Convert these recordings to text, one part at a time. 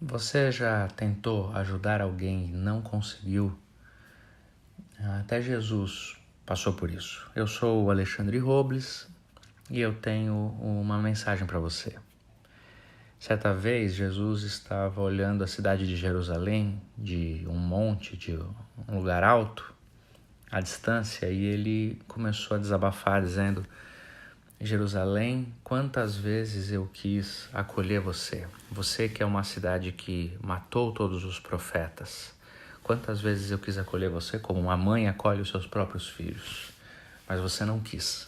Você já tentou ajudar alguém e não conseguiu? Até Jesus passou por isso. Eu sou o Alexandre Robles e eu tenho uma mensagem para você. Certa vez, Jesus estava olhando a cidade de Jerusalém, de um monte, de um lugar alto, à distância, e ele começou a desabafar, dizendo: Jerusalém, quantas vezes eu quis acolher você? Você que é uma cidade que matou todos os profetas. Quantas vezes eu quis acolher você como uma mãe acolhe os seus próprios filhos, mas você não quis.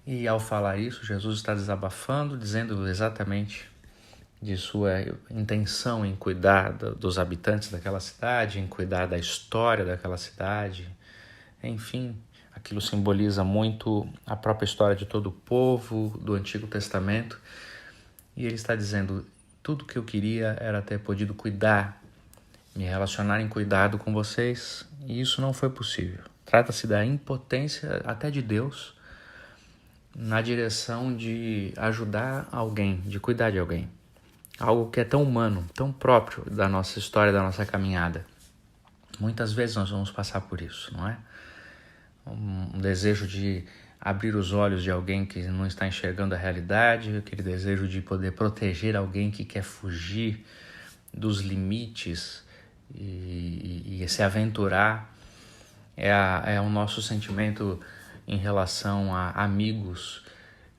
E ao falar isso, Jesus está desabafando, dizendo exatamente de sua intenção em cuidar dos habitantes daquela cidade, em cuidar da história daquela cidade. Enfim, aquilo simboliza muito a própria história de todo o povo do Antigo Testamento. E ele está dizendo, tudo que eu queria era ter podido cuidar, me relacionar em cuidado com vocês, e isso não foi possível. Trata-se da impotência até de Deus na direção de ajudar alguém, de cuidar de alguém. Algo que é tão humano, tão próprio da nossa história, da nossa caminhada. Muitas vezes nós vamos passar por isso, não é? Um desejo de abrir os olhos de alguém que não está enxergando a realidade, aquele desejo de poder proteger alguém que quer fugir dos limites e se aventurar. É o nosso sentimento em relação a amigos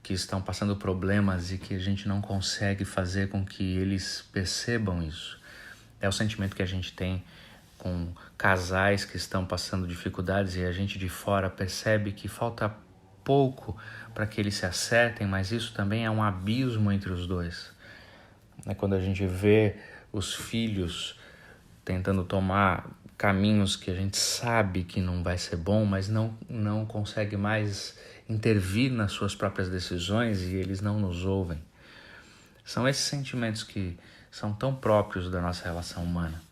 que estão passando problemas e que a gente não consegue fazer com que eles percebam isso. É o sentimento que a gente tem com casais que estão passando dificuldades e a gente de fora percebe que falta pouco para que eles se acertem, mas isso também é um abismo entre os dois. É quando a gente vê os filhos tentando tomar caminhos que a gente sabe que não vai ser bom, mas não consegue mais intervir nas suas próprias decisões e eles não nos ouvem. São esses sentimentos que são tão próprios da nossa relação humana.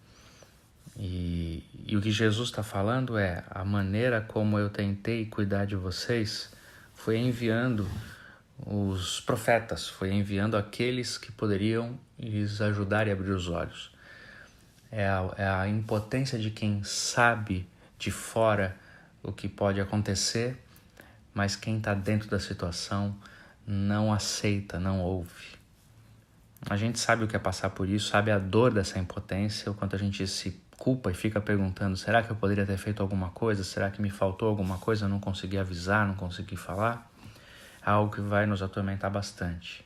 E o que Jesus está falando é a maneira como eu tentei cuidar de vocês foi enviando os profetas, foi enviando aqueles que poderiam lhes ajudar e abrir os olhos. É a impotência de quem sabe de fora o que pode acontecer, mas quem está dentro da situação não aceita, não ouve. A gente sabe o que é passar por isso, sabe a dor dessa impotência, o quanto a gente se culpa e fica perguntando, será que eu poderia ter feito alguma coisa? Será que me faltou alguma coisa? Eu não consegui avisar, não consegui falar? É algo que vai nos atormentar bastante.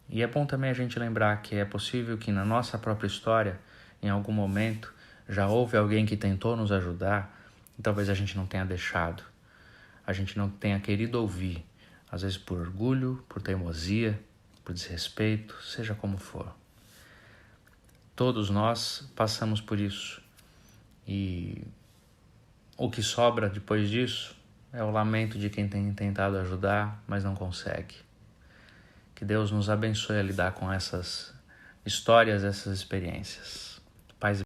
E é bom também a gente lembrar que é possível que na nossa própria história, em algum momento, já houve alguém que tentou nos ajudar e talvez a gente não tenha deixado. A gente não tenha querido ouvir, às vezes por orgulho, por teimosia, por desrespeito, seja como for. Todos nós passamos por isso. E o que sobra depois disso é o lamento de quem tem tentado ajudar, mas não consegue. Que Deus nos abençoe a lidar com essas histórias, essas experiências. Paz e